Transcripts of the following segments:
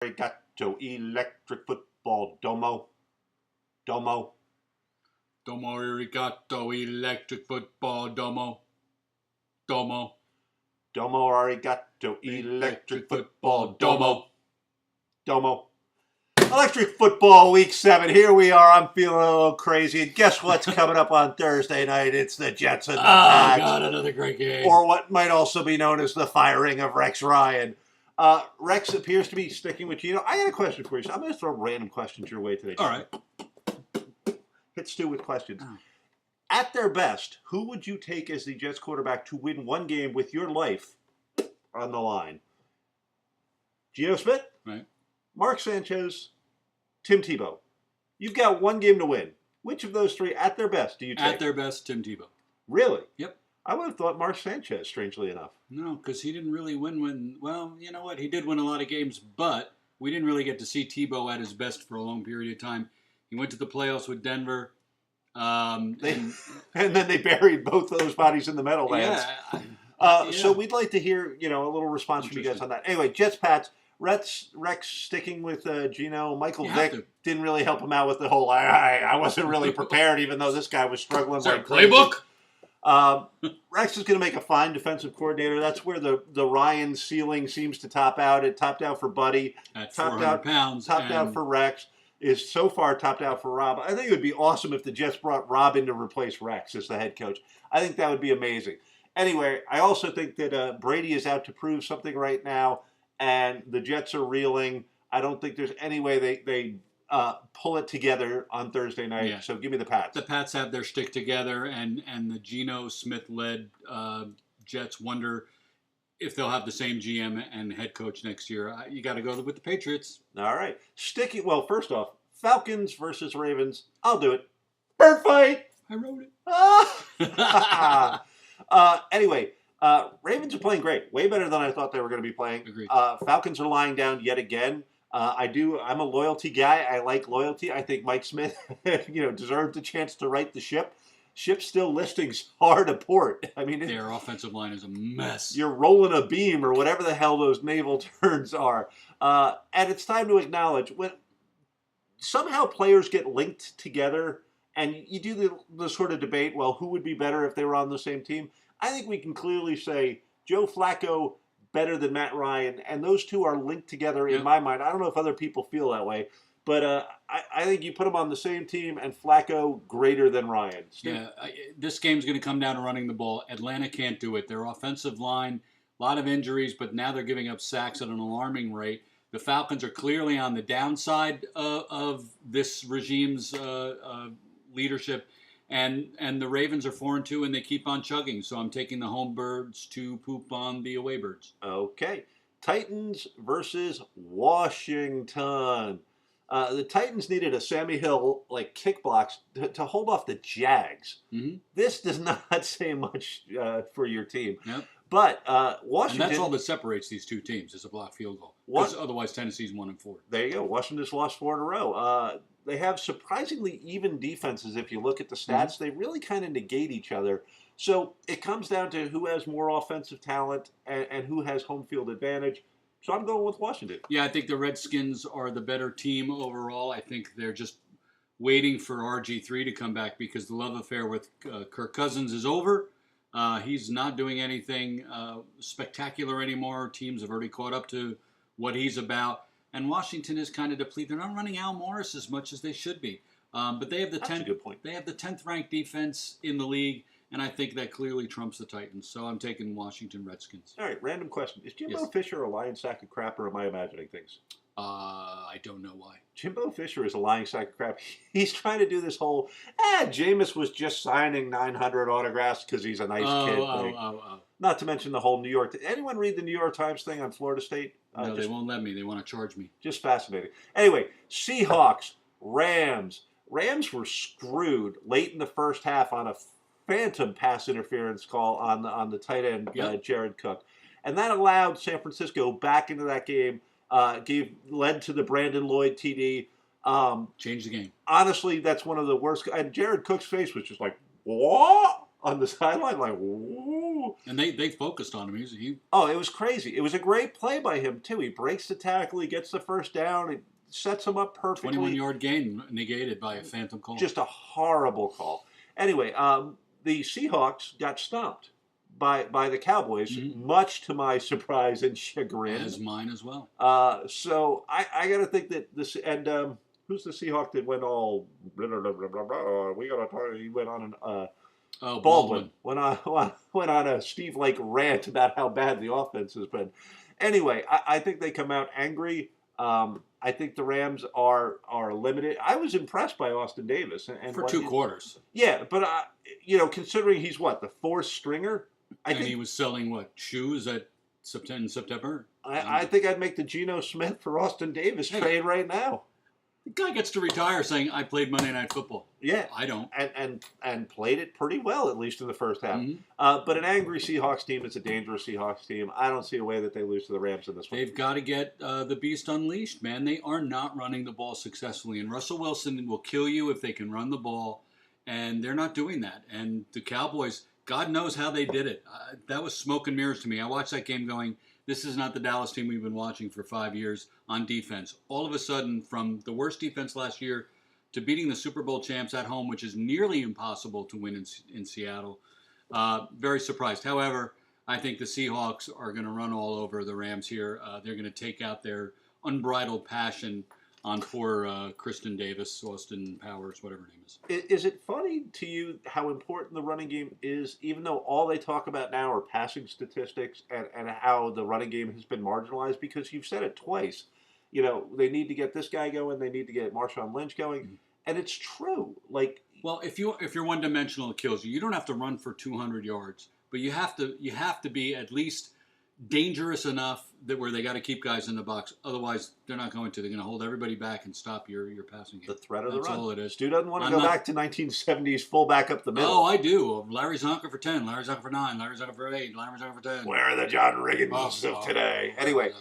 Arigato, electric football, domo. Domo arigato, electric football, domo. Domo arigato, electric football, domo. Electric football week 7. Here we are. I'm feeling a little crazy. And guess what's coming up on Thursday night? It's the Jets and the Pats. Oh, God, another great game. Or what might also be known as the firing of Rex Ryan. Rex appears to be sticking with Geno. I got a question for you. So I'm going to throw random questions your way today. All right. Hit Stu with questions. Oh. At their best, who would you take as the Jets quarterback to win one game with your life on the line? Geno Smith? Right. Mark Sanchez? Tim Tebow? You've got one game to win. Which of those three, at their best, do you take? At their best, Tim Tebow. Really? Yep. I would have thought Mark Sanchez, strangely enough. No, because he didn't really win when... Well, you know what? He did win a lot of games, but we didn't really get to see Tebow at his best for a long period of time. He went to the playoffs with Denver. And then they buried both of those bodies in the Meadowlands. Yeah. So we'd like to hear, a little response from you guys on that. Anyway, Jets, Pats, Rex sticking with Geno. Michael Vick didn't really help him out with the whole, I wasn't really prepared, even though this guy was struggling. Like playbook? Rex is going to make a fine defensive coordinator. That's where the Ryan ceiling seems to top out. It topped out for Buddy. At 400 pounds. Topped out for Rex. Is so far topped out for Rob. I think it would be awesome if the Jets brought Rob in to replace Rex as the head coach. I think that would be amazing. Anyway, I also think that Brady is out to prove something right now, and the Jets are reeling. I don't think there's any way they pull it together on Thursday night. Yeah. So give me the Pats. The Pats have their stick together, and the Geno Smith-led Jets wonder if they'll have the same GM and head coach next year. You got to go with the Patriots. All right. Well, first off, Falcons versus Ravens. I'll do it. Bird fight. I wrote it. Anyway, Ravens are playing great. Way better than I thought they were going to be playing. Agreed. Falcons are lying down yet again. I'm a loyalty guy. I like loyalty. I think Mike Smith, deserved a chance to right the ship. Ship's still listings hard a port. I mean, their offensive line is a mess. You're rolling a beam or whatever the hell those naval terms are. And it's time to acknowledge when somehow players get linked together and you do the sort of debate, well, who would be better if they were on the same team? I think we can clearly say Joe Flacco better than Matt Ryan, and those two are linked together in my mind. I don't know if other people feel that way. But I think you put them on the same team, and Flacco greater than Ryan. Steve? Yeah, this game's going to come down to running the ball. Atlanta can't do it. Their offensive line, a lot of injuries, but now they're giving up sacks at an alarming rate. The Falcons are clearly on the downside of this regime's leadership, and the Ravens are 4-2, and they keep on chugging. So I'm taking the home birds to poop on the away birds. Okay. Titans versus Washington. The Titans needed a Sammy Hill kick blocks to hold off the Jags. Mm-hmm. This does not say much for your team. Yep. But Washington... And that's all that separates these two teams is a block field goal. Because otherwise Tennessee's 1-4. There you go. Washington's lost 4 in a row. They have surprisingly even defenses. If you look at the stats, they really kind of negate each other. So it comes down to who has more offensive talent and who has home field advantage. So I'm going with Washington. Yeah, I think the Redskins are the better team overall. I think they're just waiting for RG3 to come back because the love affair with Kirk Cousins is over. He's not doing anything spectacular anymore. Teams have already caught up to what he's about. And Washington is kind of depleted. They're not running Al Morris as much as they should be. But they have the 10th. Good point. They have the 10th ranked defense in the league. And I think that clearly trumps the Titans. So I'm taking Washington Redskins. All right, random question. Is Jimbo Fisher a lying sack of crap, or am I imagining things? I don't know why. Jimbo Fisher is a lying sack of crap. He's trying to do this whole, Jameis was just signing 900 autographs because he's a nice kid thing. Not to mention the whole New York. Anyone read the New York Times thing on Florida State? No, they won't let me. They want to charge me. Just fascinating. Anyway, Seahawks, Rams. Rams were screwed late in the first half on a phantom pass interference call on the tight end, Jared Cook. And that allowed San Francisco back into that game, led to the Brandon Lloyd TD. Changed the game. Honestly, that's one of the worst. And Jared Cook's face was just like, what? On the sideline, like, whoa. And they focused on him. Oh, it was crazy. It was a great play by him, too. He breaks the tackle. He gets the first down. He sets him up perfectly. 21-yard gain negated by a phantom call. Just a horrible call. Anyway, the Seahawks got stomped by the Cowboys, much to my surprise and chagrin. As mine as well. So I got to think that this, and who's the Seahawk that went all, blah, blah, blah, blah, blah, we got to talk, he went on an, Baldwin went on a Steve Lake rant about how bad the offense has been. Anyway, I think they come out angry. I think the Rams are limited. I was impressed by Austin Davis and for 2 quarters. Yeah, but considering he's the fourth stringer, I think he was selling shoes in September. I think I'd make the Geno Smith for Austin Davis trade right now. The guy gets to retire saying, "I played Monday Night Football." Yeah, I don't, and played it pretty well, at least in the first half. But an angry Seahawks team is a dangerous Seahawks team. I don't see a way that they lose to the Rams in this one. They've got to get the beast unleashed, man. They are not running the ball successfully, and Russell Wilson will kill you if they can run the ball, and they're not doing that. And the Cowboys, God knows how they did it. That was smoke and mirrors to me. I watched that game going, this is not the Dallas team we've been watching for 5 years on defense. All of a sudden, from the worst defense last year to beating the Super Bowl champs at home, which is nearly impossible to win in Seattle, very surprised. However, I think the Seahawks are going to run all over the Rams here. They're going to take out their unbridled passion on poor Kristen Davis, Austin Powers, whatever her name is. Is it funny to you how important the running game is, even though all they talk about now are passing statistics and how the running game has been marginalized? Because you've said it twice. They need to get this guy going. They need to get Marshawn Lynch going. And it's true. Well, if you're one-dimensional, it kills you. You don't have to run for 200 yards, but you have to be at least dangerous enough that where they got to keep guys in the box. Otherwise, they're not going to. They're going to hold everybody back and stop your passing game. The threat of the run. That's all it is. Stu doesn't want to go back to 1970s fullback up the middle. Oh, I do. Larry Zonker for 10, Larry Zonker for 9, Larry Zonker for 8, Larry Zonker for 10. Where are the John Riggins of today? Anyway,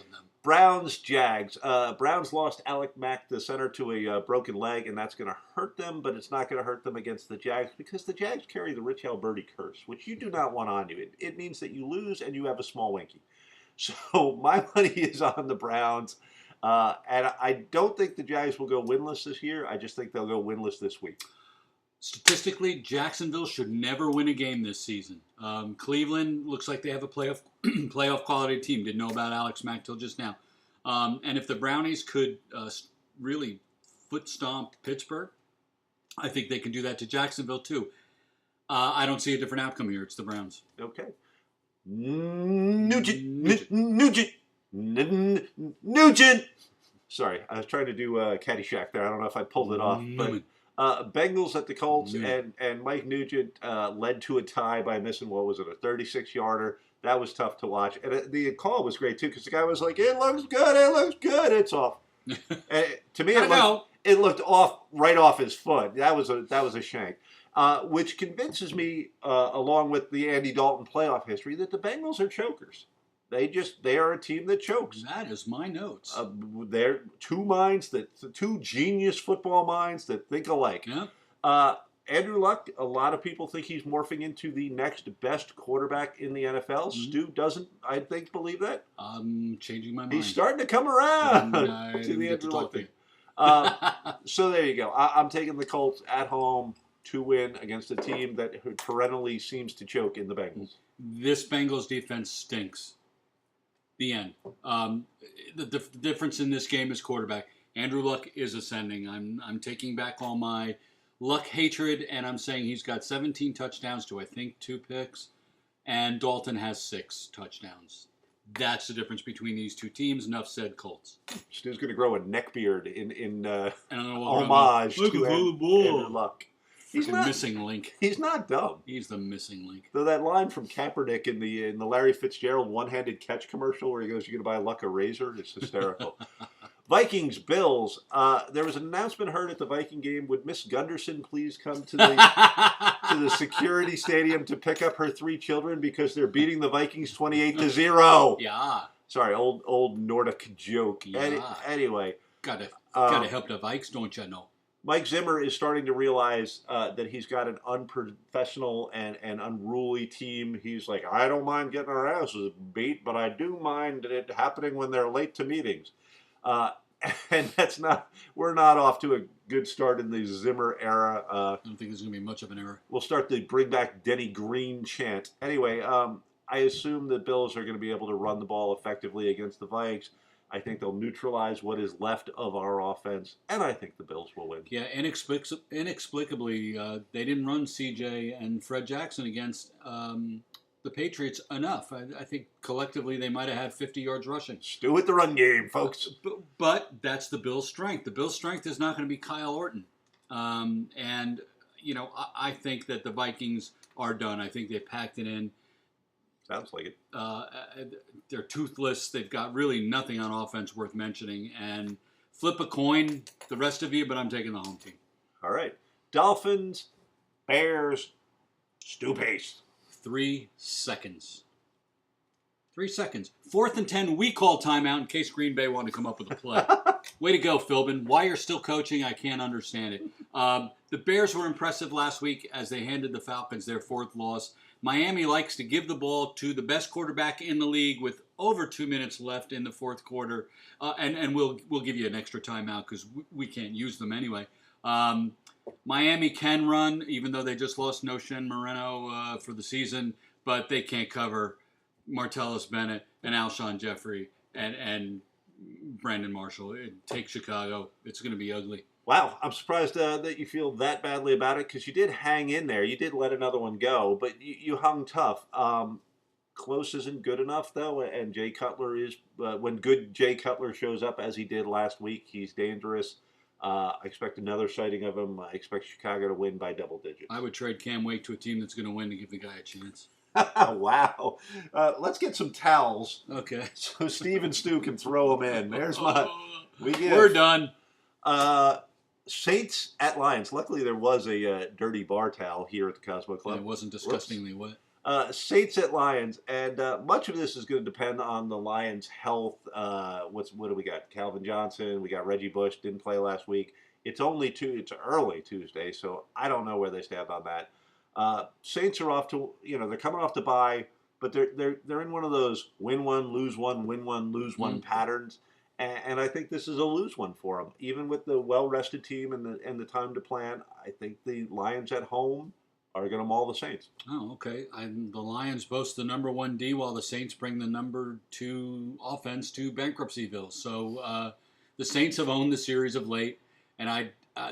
Browns, Jags. Browns lost Alec Mack, the center, to a broken leg, and that's going to hurt them, but it's not going to hurt them against the Jags because the Jags carry the Rich Alberti curse, which you do not want on you. It means that you lose and you have a small winky. So my money is on the Browns, and I don't think the Jags will go winless this year. I just think they'll go winless this week. Statistically, Jacksonville should never win a game this season. Cleveland looks like they have a playoff quality team. Didn't know about Alex Mack till just now. And if the Brownies could really foot stomp Pittsburgh, I think they can do that to Jacksonville too. I don't see a different outcome here. It's the Browns. Okay. Nugent. Sorry, I was trying to do Caddyshack there. I don't know if I pulled it off. But Bengals at the Colts, and Mike Nugent led to a tie by missing, what was it, a 36-yarder. That was tough to watch. And the call was great, too, because the guy was like, it looks good, it's off. And to me, it looked off, right off his foot. That was a shank. Which convinces me, along with the Andy Dalton playoff history, that the Bengals are chokers. They are a team that chokes. That is my notes. They're two genius football minds that think alike. Yeah. Andrew Luck, a lot of people think he's morphing into the next best quarterback in the NFL. Stu doesn't, I think, believe that. I'm changing my mind. He's starting to come around to the Andrew Luck thing. So there you go. I'm taking the Colts at home to win against a team that perennially seems to choke in the Bengals. This Bengals defense stinks. The end. The difference in this game is quarterback. Andrew Luck is ascending. I'm taking back all my Luck hatred, and I'm saying he's got 17 touchdowns to, I think, 2 picks, and Dalton has 6 touchdowns. That's the difference between these two teams. Enough said, Colts. Stu's going to grow a neck beard in homage to Andrew Luck. He's not missing link. He's not dumb. He's the missing link. Though that line from Kaepernick in the Larry Fitzgerald one-handed catch commercial where he goes, "You're going to buy Luck a razor," it's hysterical. Vikings, Bills. There was an announcement heard at the Viking game. Would Miss Gunderson please come to the security stadium to pick up her 3 children because they're beating the Vikings 28-0? Yeah. Sorry, old Nordic joke. Yeah. Anyway, gotta help the Vikes, don't you know? Mike Zimmer is starting to realize that he's got an unprofessional and unruly team. He's like, I don't mind getting our asses beat, but I do mind it happening when they're late to meetings. Uh, and we're not off to a good start in the Zimmer era. I don't think there's going to be much of an error. We'll start the bring back Denny Green chant. Anyway, I assume the Bills are going to be able to run the ball effectively against the Vikes. I think they'll neutralize what is left of our offense, and I think the Bills will win. Yeah, inexplicably, they didn't run CJ and Fred Jackson against the Patriots enough. I think collectively they might have had 50 yards rushing. Stew with the run game, folks. But that's the Bills' strength. The Bills' strength is not going to be Kyle Orton. And, I think that the Vikings are done. I think they packed it in. Sounds like it. They're toothless. They've got really nothing on offense worth mentioning. And flip a coin, the rest of you, but I'm taking the home team. All right. Dolphins, Bears, stew paste. 3 seconds. 3 seconds. 4th and 10, we call timeout in case Green Bay wanted to come up with a play. Way to go, Philbin. Why you're still coaching, I can't understand it. The Bears were impressive last week as they handed the Falcons their 4th loss. Miami likes to give the ball to the best quarterback in the league with over 2 minutes left in the 4th quarter. And we'll give you an extra timeout because we can't use them anyway. Miami can run, even though they just lost Noshen Moreno for the season, but they can't cover Martellus Bennett and Alshon Jeffrey and Brandon Marshall. Take Chicago. It's going to be ugly. Wow, I'm surprised that you feel that badly about it because you did hang in there. You did let another one go, but you hung tough. Close isn't good enough, though, and Jay Cutler is when good Jay Cutler shows up, as he did last week, he's dangerous. I expect another sighting of him. I expect Chicago to win by double digits. I would trade Cam Wake to a team that's going to win to give the guy a chance. Wow. Let's get some towels. Okay. So Steve and Stu can throw them in. There's my... We're done. Saints at Lions. Luckily, there was a dirty bar towel here at the Cosmo Club. It wasn't disgustingly wet. Saints at Lions, and much of this is going to depend on the Lions' health. What do we got? Calvin Johnson. We got Reggie Bush. Didn't play last week. It's early Tuesday, so I don't know where they stand on that. Saints are off to they're coming off the bye, but they're in one of those win one, lose one, win one, lose one patterns. And I think this is a lose one for them. Even with the well-rested team and the time to plan, I think the Lions at home are going to maul the Saints. Oh, okay. The Lions boast the number 1 D while the Saints bring the number 2 offense to bankruptcyville. So the Saints have owned the series of late, and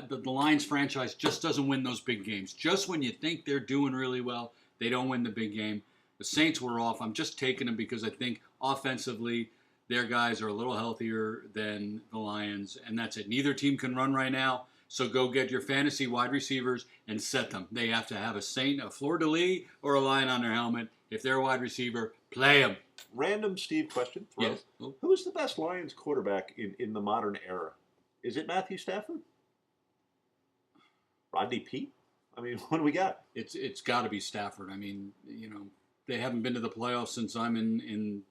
the Lions franchise just doesn't win those big games. Just when you think they're doing really well, they don't win the big game. The Saints were off. I'm just taking them because I think offensively their guys are a little healthier than the Lions, and that's it. Neither team can run right now, so go get your fantasy wide receivers and set them. They have to have a Saint, a fleur-de-lis, or a lion on their helmet. If they're a wide receiver, play them. Random Steve question. Yes. Who is the best Lions quarterback in the modern era? Is it Matthew Stafford? Rodney Peete? I mean, what do we got? It's got to be Stafford. I mean, they haven't been to the playoffs since I'm in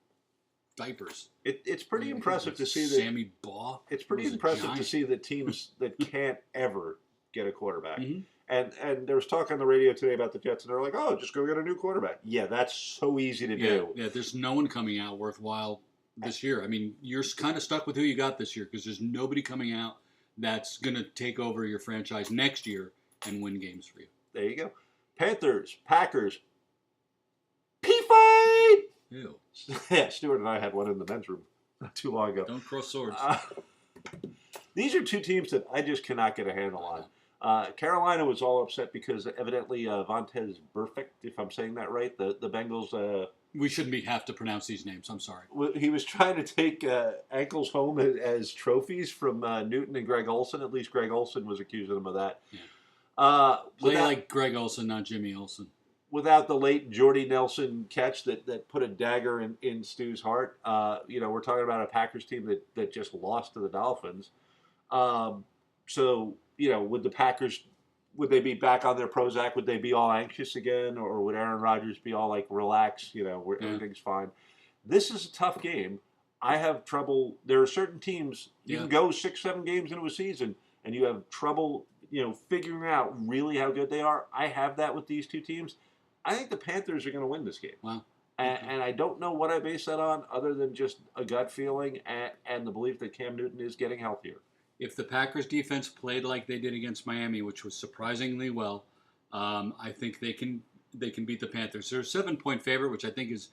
diapers. It's pretty impressive to see that Sammy Baugh. It's pretty impressive to see the teams that can't ever get a quarterback. Mm-hmm. And there was talk on the radio today about the Jets, and they're like, "Oh, just go get a new quarterback." Yeah, that's so easy to do. Yeah, there's no one coming out worthwhile this year. I mean, you're kind of stuck with who you got this year because there's nobody coming out that's going to take over your franchise next year and win games for you. There you go. Panthers, Packers, P-fight! Ew. Yeah, Stuart and I had one in the men's room not too long ago. Don't cross swords. These are two teams that I just cannot get a handle on. Carolina was all upset because evidently Vontez Burfict, if I'm saying that right, the Bengals... we shouldn't have to pronounce these names. I'm sorry. He was trying to take ankles home as trophies from Newton and Greg Olson. At least Greg Olson was accusing him of that. Yeah. Play like Greg Olson, not Jimmy Olson. Without the late Jordy Nelson catch that put a dagger in Stu's heart. We're talking about a Packers team that just lost to the Dolphins. Would the Packers, would they be back on their Prozac? Would they be all anxious again? Or would Aaron Rodgers be all like, relax, where everything's fine? This is a tough game. I have trouble. There are certain teams, you can go 6-7 games into a season, and you have trouble, figuring out really how good they are. I have that with these two teams. I think the Panthers are going to win this game. Wow. And I don't know what I base that on other than just a gut feeling and the belief that Cam Newton is getting healthier. If the Packers defense played like they did against Miami, which was surprisingly well, I think they can beat the Panthers. They're a 7-point favorite, which I think is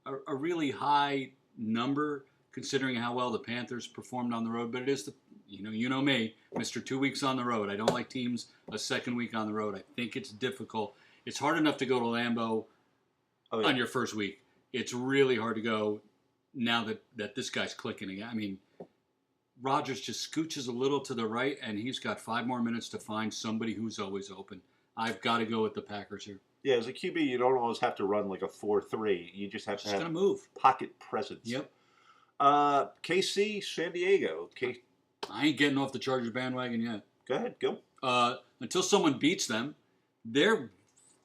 a really high number considering how well the Panthers performed on the road. But it is you know me, Mr. 2 weeks on the road. I don't like teams a second week on the road. I think it's difficult. It's hard enough to go to Lambeau on your first week. It's really hard to go now that this guy's clicking again. I mean, Rodgers just scooches a little to the right, and he's got 5 more minutes to find somebody who's always open. I've got to go with the Packers here. Yeah, as a QB, you don't always have to run like a 4-3. You just have to have move. Pocket presence. Yep. KC, San Diego. I ain't getting off the Chargers bandwagon yet. Go ahead, go. Until someone beats them, they're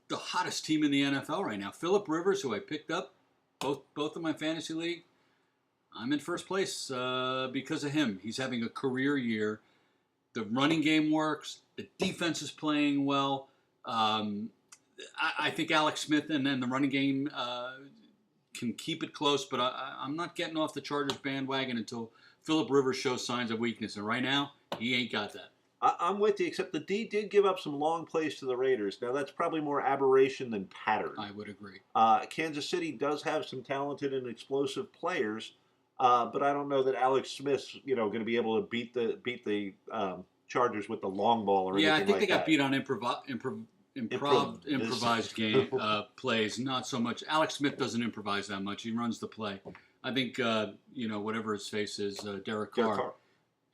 the hottest team in the NFL right now. Phillip Rivers, who I picked up both of my fantasy league, I'm in first place because of him. He's having a career year. The running game works. The defense is playing well. I think Alex Smith and then the running game can keep it close, but I'm not getting off the Chargers bandwagon until Phillip Rivers shows signs of weakness. And right now, he ain't got that. I'm with you, except the D did give up some long plays to the Raiders. Now, that's probably more aberration than pattern. I would agree. Kansas City does have some talented and explosive players, but I don't know that Alex Smith's going to be able to beat the Chargers with the long ball or anything like that. Yeah, I think they got beat on improvised game plays. Not so much. Alex Smith doesn't improvise that much. He runs the play. I think whatever his face is, Derek Carr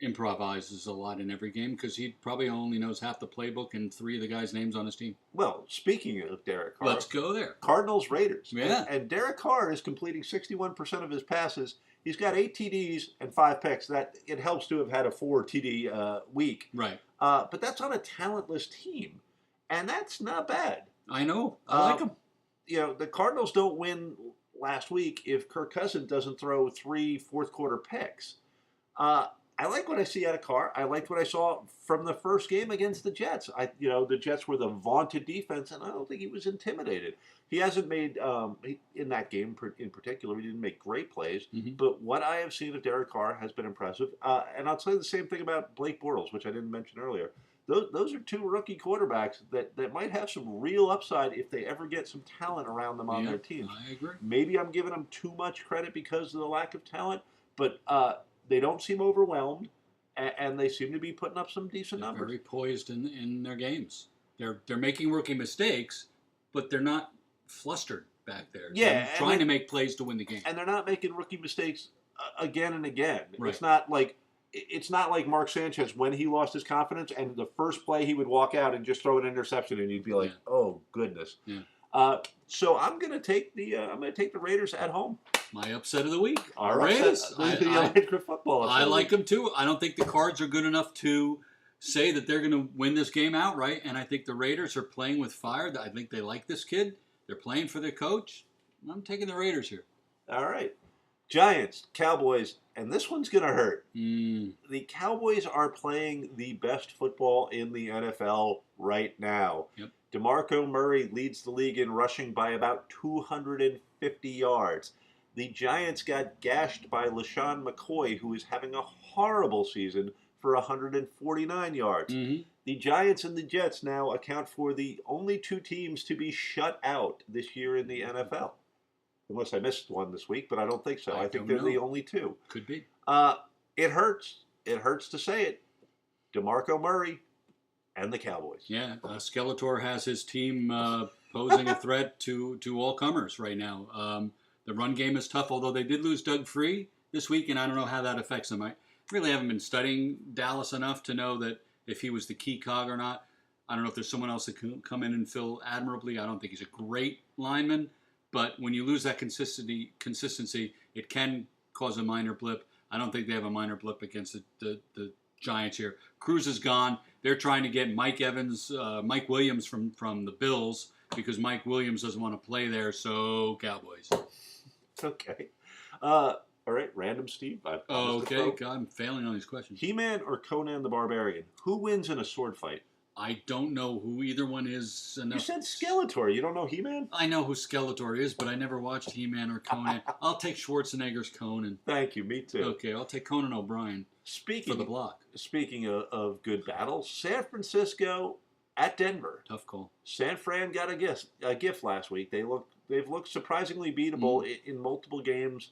improvises a lot in every game because he probably only knows half the playbook and 3 of the guys' names on his team. Well, speaking of Derek Carr, let's go there. Cardinals, Raiders. Yeah. And Derek Carr is completing 61% of his passes. He's got 8 TDs and 5 picks. That it helps to have had a 4 TD week. Right. But that's on a talentless team, and that's not bad. I know. I like him. The Cardinals don't win last week if Kirk Cousins doesn't throw 3 fourth-quarter picks. I like what I see out of Carr. I liked what I saw from the first game against the Jets. The Jets were the vaunted defense, and I don't think he was intimidated. He hasn't made, in that game in particular, he didn't make great plays, but what I have seen of Derek Carr has been impressive. And I'll tell you the same thing about Blake Bortles, which I didn't mention earlier. Those are 2 rookie quarterbacks that might have some real upside if they ever get some talent around them on their teams. I agree. Maybe I'm giving them too much credit because of the lack of talent, but they don't seem overwhelmed, and they seem to be putting up some decent numbers. Very poised in their games. They're making rookie mistakes, but they're not flustered back there. Yeah, they're trying to make plays to win the game. And they're not making rookie mistakes again and again. Right. It's not like Mark Sanchez when he lost his confidence and the first play he would walk out and just throw an interception and you'd be like, oh goodness. Yeah. So I'm gonna take the Raiders at home. My upset of the week. Our Raiders. I like them too. I don't think the Cards are good enough to say that they're going to win this game outright, and I think the Raiders are playing with fire. I think they like this kid. They're playing for their coach. I'm taking the Raiders here. All right. Giants, Cowboys, and this one's going to hurt. The Cowboys are playing the best football in the NFL right now. Yep. DeMarco Murray leads the league in rushing by about 250 yards. The Giants got gashed by LaShawn McCoy, who is having a horrible season, for 149 yards. The Giants and the Jets now account for the only 2 teams to be shut out this year in the NFL. Unless I missed one this week, but I don't think so. I think they're the only 2. Could be. It hurts. It hurts to say it. DeMarco Murray and the Cowboys. Yeah, Skeletor has his team posing a threat to all comers right now. The run game is tough, although they did lose Doug Free this week, and I don't know how that affects them. I really haven't been studying Dallas enough to know that if he was the key cog or not. I don't know if there's someone else that can come in and fill admirably. I don't think he's a great lineman, but when you lose that consistency, it can cause a minor blip. I don't think they have a minor blip against the Giants here. Cruz is gone. They're trying to get Mike Williams from the Bills because Mike Williams doesn't want to play there, so Cowboys. Okay. All right, random Steve. I Oh, promised to okay. throw. I'm failing on these questions. He-Man or Conan the Barbarian? Who wins in a sword fight? I don't know who either one is. You said Skeletor. You don't know He-Man? I know who Skeletor is, but I never watched He-Man or Conan. I'll take Schwarzenegger's Conan. Thank you. Me too. Okay, I'll take Conan O'Brien for the block. Speaking of good battles, San Francisco at Denver. Tough call. San Fran got a gift last week. They've looked surprisingly beatable in multiple games.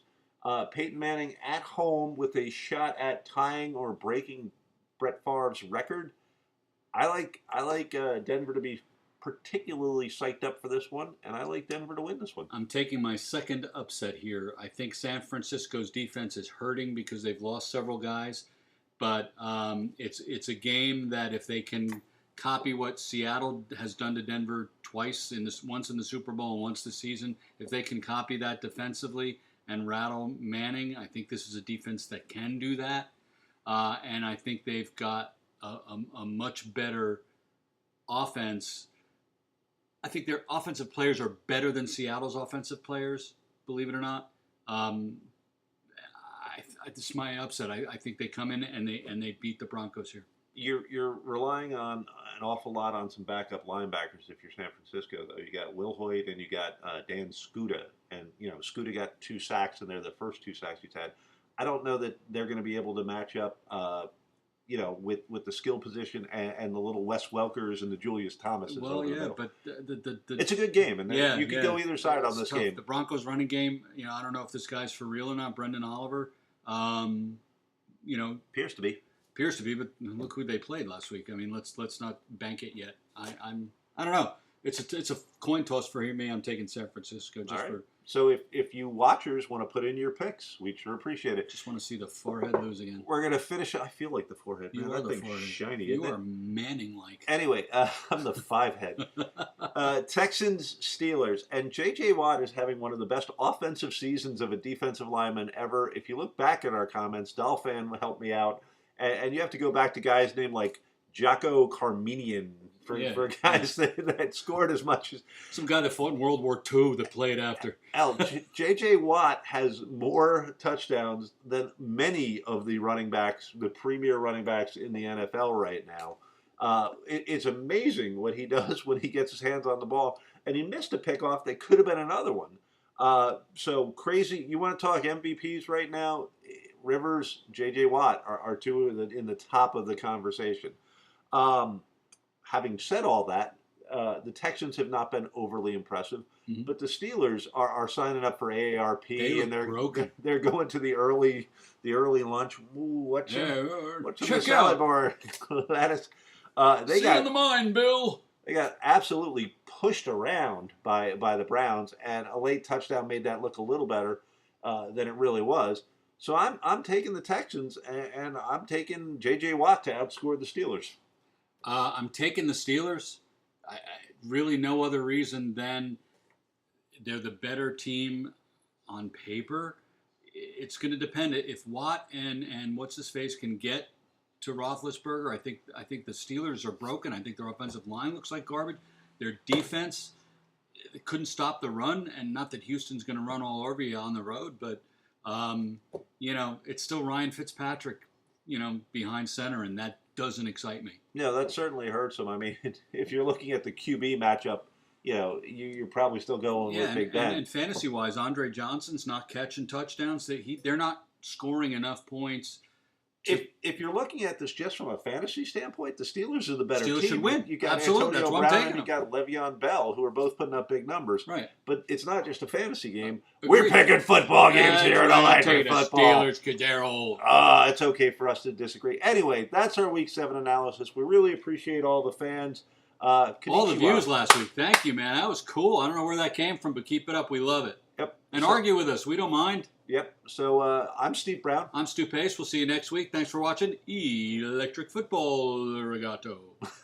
Peyton Manning at home with a shot at tying or breaking Brett Favre's record. I like Denver to be particularly psyched up for this one, and I like Denver to win this one. I'm taking my second upset here. I think San Francisco's defense is hurting because they've lost several guys, but it's a game that if they can copy what Seattle has done to Denver twice once in the Super Bowl and once this season, if they can copy that defensively and rattle Manning, I think this is a defense that can do that, and I think they've got a much better offense. I think their offensive players are better than Seattle's offensive players, believe it or not. This is my upset. I think they come in and they beat the Broncos here. You're relying on an awful lot on some backup linebackers if you're San Francisco, though. You got Will Hoyt and you got Dan Skuta. And, Skuta got 2 sacks, and they're the first 2 sacks he's had. I don't know that they're going to be able to match up, with the skill position and the little Wes Welkers and the Julius Thomases. Well, yeah, but it's a good game, and you can go either side on this tough. game. The Broncos running game, I don't know if this guy's for real or not. Brendan Oliver, appears to be. Appears to be, but look who they played last week. I mean, let's not bank it yet. I don't know. It's a coin toss for me. I'm taking San Francisco just for. So if you watchers want to put in your picks, we'd sure appreciate it. Just want to see the forehead lose again. We're gonna finish. I feel like the forehead. You are the forehead. Shiny. You are Manning-like. Anyway, I'm the 5 head. Texans, Steelers, and J.J. Watt is having one of the best offensive seasons of a defensive lineman ever. If you look back at our comments, Dolphin helped me out, and you have to go back to guys named like Jocko Carminian for guys that scored as much as some guy that fought in World War II that played after. J.J. Watt has more touchdowns than many of the running backs, the premier running backs in the NFL right now. It's amazing what he does when he gets his hands on the ball. And he missed a pickoff that could have been another one. So crazy. You want to talk MVPs right now? Rivers, J.J. Watt are 2 in the top of the conversation. Having said all that, the Texans have not been overly impressive, but the Steelers are signing up for AARP, and they're going to the early lunch. Ooh, what's in the salad bar? Lettuce. They got in the mind, Bill. They got absolutely pushed around by the Browns, and a late touchdown made that look a little better than it really was. So I'm taking the Texans, and I'm taking J.J. Watt to outscore the Steelers. I'm taking the Steelers. I really no other reason than they're the better team on paper. It's going to depend. If Watt and what's his face can get to Roethlisberger, I think the Steelers are broken. I think their offensive line looks like garbage. Their defense couldn't stop the run, and not that Houston's going to run all over you on the road, but it's still Ryan Fitzpatrick, behind center, and that doesn't excite me. No, that certainly hurts him. I mean, if you're looking at the QB matchup, you're probably still going with Big Ben. And fantasy-wise, Andre Johnson's not catching touchdowns. They're not scoring enough points. If you're looking at this just from a fantasy standpoint, the Steelers are the better team. Steelers should win. You got Absolutely. Antonio That's what I'm Brown and you got Le'Veon Bell, who are both putting up big numbers. Right. But it's not just a fantasy game. Agreed. We're picking football games here at Electric Football. Steelers, because they're old. It's okay for us to disagree. Anyway, that's our Week 7 analysis. We really appreciate all the fans. All the views last week. Thank you, man. That was cool. I don't know where that came from, but keep it up. We love it. Yep. And argue with us. We don't mind. Yep. So I'm Steve Brown. I'm Stu Pace. We'll see you next week. Thanks for watching Electric Football Regato.